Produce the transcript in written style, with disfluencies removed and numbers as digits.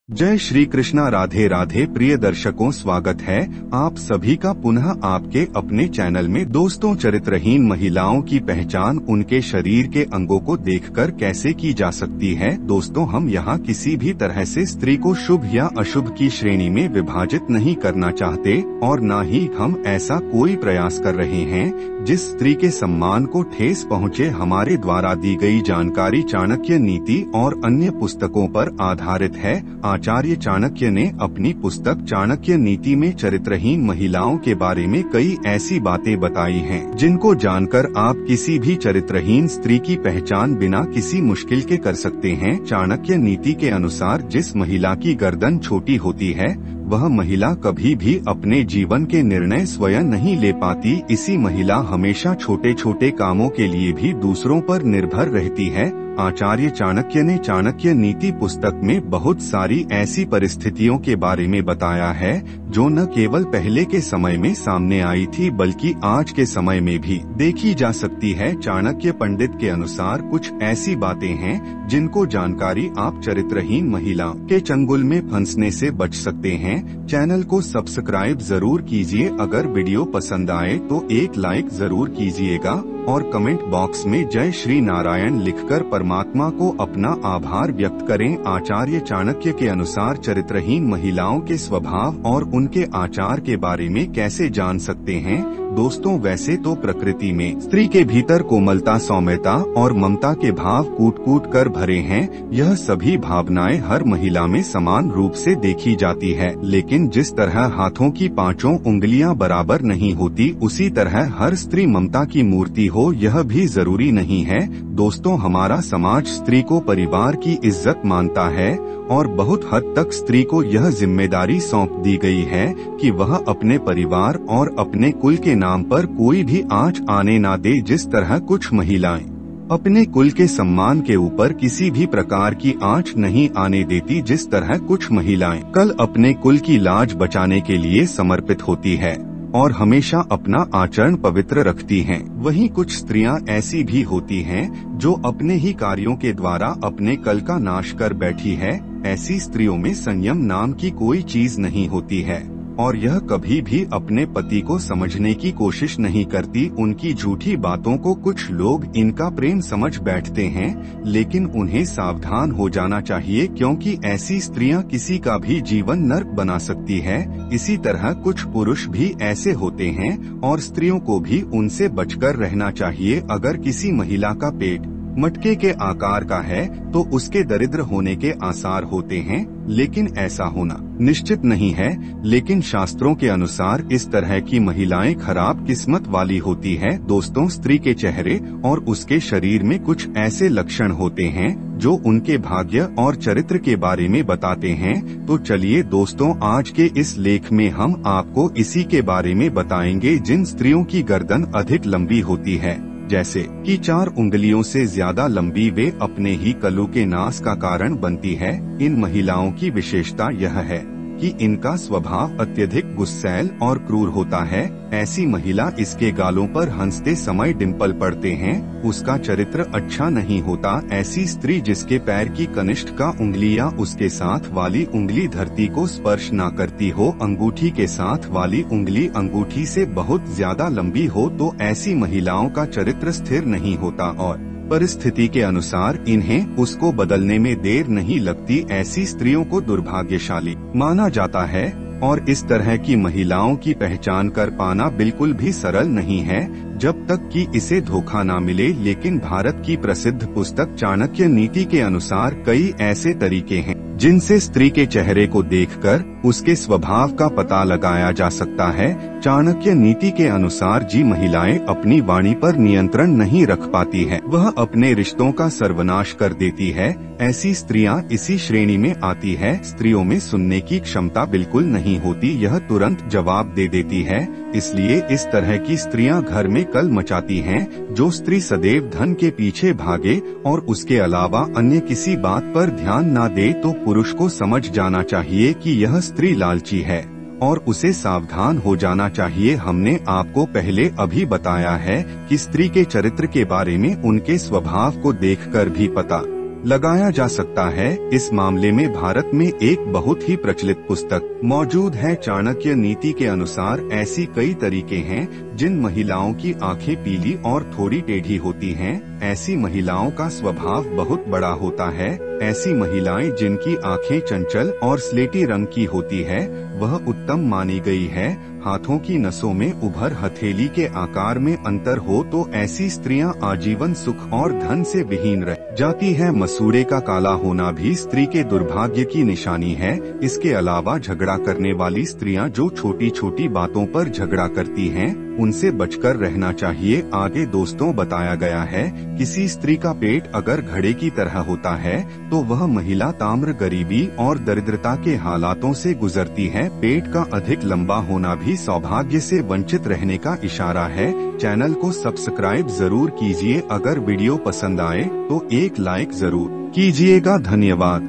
जय श्री कृष्णा। राधे राधे प्रिय दर्शकों, स्वागत है आप सभी का पुनः आपके अपने चैनल में। दोस्तों, चरित्रहीन महिलाओं की पहचान उनके शरीर के अंगों को देखकर कैसे की जा सकती है। दोस्तों, हम यहाँ किसी भी तरह से स्त्री को शुभ या अशुभ की श्रेणी में विभाजित नहीं करना चाहते और न ही हम ऐसा कोई प्रयास कर रहे हैं जिस स्त्री के सम्मान को ठेस पहुँचे। हमारे द्वारा दी गई जानकारी चाणक्य नीति और अन्य पुस्तकों पर आधारित है। आचार्य चाणक्य ने अपनी पुस्तक चाणक्य नीति में चरित्रहीन महिलाओं के बारे में कई ऐसी बातें बताई हैं जिनको जानकर आप किसी भी चरित्रहीन स्त्री की पहचान बिना किसी मुश्किल के कर सकते हैं। चाणक्य नीति के अनुसार जिस महिला की गर्दन छोटी होती है वह महिला कभी भी अपने जीवन के निर्णय स्वयं नहीं ले पाती। इसी महिला हमेशा छोटे छोटे कामों के लिए भी दूसरों पर निर्भर रहती है। आचार्य चाणक्य ने चाणक्य नीति पुस्तक में बहुत सारी ऐसी परिस्थितियों के बारे में बताया है जो न केवल पहले के समय में सामने आई थी बल्कि आज के समय में भी देखी जा सकती है। चाणक्य पंडित के अनुसार कुछ ऐसी बातें हैं जिनको जानकारी आप चरित्रहीन महिला के चंगुल में फंसने से बच सकते हैं। चैनल को सब्सक्राइब जरूर कीजिए। अगर वीडियो पसंद आए तो एक लाइक जरूर कीजिएगा और कमेंट बॉक्स में जय श्री नारायण लिखकर परमात्मा को अपना आभार व्यक्त करें। आचार्य चाणक्य के अनुसार चरित्रहीन महिलाओं के स्वभाव और उनके आचार के बारे में कैसे जान सकते हैं। दोस्तों, वैसे तो प्रकृति में स्त्री के भीतर कोमलता, सौम्यता और ममता के भाव कूट कूट कर भरे हैं। यह सभी भावनाएं हर महिला में समान रूप से देखी जाती है, लेकिन जिस तरह हाथों की पांचों उंगलियां बराबर नहीं होती उसी तरह हर स्त्री ममता की मूर्ति हो यह भी जरूरी नहीं है। दोस्तों, हमारा समाज स्त्री को परिवार की इज्जत मानता है और बहुत हद तक स्त्री को यह जिम्मेदारी सौंप दी गई है कि वह अपने परिवार और अपने कुल के नाम पर कोई भी आंच आने ना दे। जिस तरह कुछ महिलाएं अपने कुल के सम्मान के ऊपर किसी भी प्रकार की आंच नहीं आने देती, जिस तरह कुछ महिलाएं कल अपने कुल की लाज बचाने के लिए समर्पित होती है और हमेशा अपना आचरण पवित्र रखती हैं। वहीं कुछ स्त्रियां ऐसी भी होती हैं जो अपने ही कार्यों के द्वारा अपने कल का नाश कर बैठी है। ऐसी स्त्रियों में संयम नाम की कोई चीज नहीं होती है और यह कभी भी अपने पति को समझने की कोशिश नहीं करती। उनकी झूठी बातों को कुछ लोग इनका प्रेम समझ बैठते हैं, लेकिन उन्हें सावधान हो जाना चाहिए क्योंकि ऐसी स्त्रियां किसी का भी जीवन नर्क बना सकती है। इसी तरह कुछ पुरुष भी ऐसे होते हैं और स्त्रियों को भी उनसे बचकर रहना चाहिए। अगर किसी महिला का पेट मटके के आकार का है तो उसके दरिद्र होने के आसार होते हैं, लेकिन ऐसा होना निश्चित नहीं है। लेकिन शास्त्रों के अनुसार इस तरह की महिलाएं खराब किस्मत वाली होती है। दोस्तों, स्त्री के चेहरे और उसके शरीर में कुछ ऐसे लक्षण होते हैं जो उनके भाग्य और चरित्र के बारे में बताते हैं। तो चलिए दोस्तों, आज के इस लेख में हम आपको इसी के बारे में बताएंगे। जिन स्त्रियों की गर्दन अधिक लंबी होती है, जैसे कि 4 उंगलियों से ज्यादा लंबी, वे अपने ही कलू के नाश का कारण बनती है। इन महिलाओं की विशेषता यह है कि इनका स्वभाव अत्यधिक गुस्सैल और क्रूर होता है। ऐसी महिला इसके गालों पर हंसते समय डिम्पल पड़ते हैं, उसका चरित्र अच्छा नहीं होता। ऐसी स्त्री जिसके पैर की कनिष्ठ का उंगली या उसके साथ वाली उंगली धरती को स्पर्श न करती हो, अंगूठी के साथ वाली उंगली अंगूठी से बहुत ज्यादा लंबी हो, तो ऐसी महिलाओं का चरित्र स्थिर नहीं होता और परिस्थिति के अनुसार इन्हें उसको बदलने में देर नहीं लगती। ऐसी स्त्रियों को दुर्भाग्यशाली माना जाता है और इस तरह की महिलाओं की पहचान कर पाना बिल्कुल भी सरल नहीं है जब तक कि इसे धोखा न मिले। लेकिन भारत की प्रसिद्ध पुस्तक चाणक्य नीति के अनुसार कई ऐसे तरीके हैं जिनसे स्त्री के चेहरे को देखकर उसके स्वभाव का पता लगाया जा सकता है। चाणक्य नीति के अनुसार जी महिलाएं अपनी वाणी पर नियंत्रण नहीं रख पाती है, वह अपने रिश्तों का सर्वनाश कर देती है। ऐसी स्त्रियां इसी श्रेणी में आती है। स्त्रियों में सुनने की क्षमता बिल्कुल नहीं होती, यह तुरंत जवाब दे देती है। इसलिए इस तरह की स्त्रियां घर में कल मचाती हैं। जो स्त्री सदैव धन के पीछे भागे और उसके अलावा अन्य किसी बात पर ध्यान न दे, तो पुरुष को समझ जाना चाहिए कि यह स्त्री लालची है और उसे सावधान हो जाना चाहिए। हमने आपको पहले अभी बताया है कि स्त्री के चरित्र के बारे में उनके स्वभाव को देखकर भी पता लगाया जा सकता है। इस मामले में भारत में एक बहुत ही प्रचलित पुस्तक मौजूद है। चाणक्य नीति के अनुसार ऐसी कई तरीके हैं जिन महिलाओं की आंखें पीली और थोड़ी टेढ़ी होती हैं। ऐसी महिलाओं का स्वभाव बहुत बड़ा होता है। ऐसी महिलाएं जिनकी आंखें चंचल और स्लेटी रंग की होती है वह उत्तम मानी गई है। हाथों की नसों में उभर हथेली के आकार में अंतर हो तो ऐसी स्त्रियां आजीवन सुख और धन से विहीन रह जाती हैं। मसूड़े का काला होना भी स्त्री के दुर्भाग्य की निशानी है। इसके अलावा झगड़ा करने वाली स्त्रियां जो छोटी छोटी बातों पर झगड़ा करती हैं, उनसे बचकर रहना चाहिए। आगे दोस्तों बताया गया है, किसी स्त्री का पेट अगर घड़े की तरह होता है तो वह महिला ताम्र गरीबी और दरिद्रता के हालातों से गुजरती है। पेट का अधिक लंबा होना भी सौभाग्य से वंचित रहने का इशारा है। चैनल को सब्सक्राइब जरूर कीजिए। अगर वीडियो पसंद आए तो एक लाइक जरूर कीजिएगा। धन्यवाद।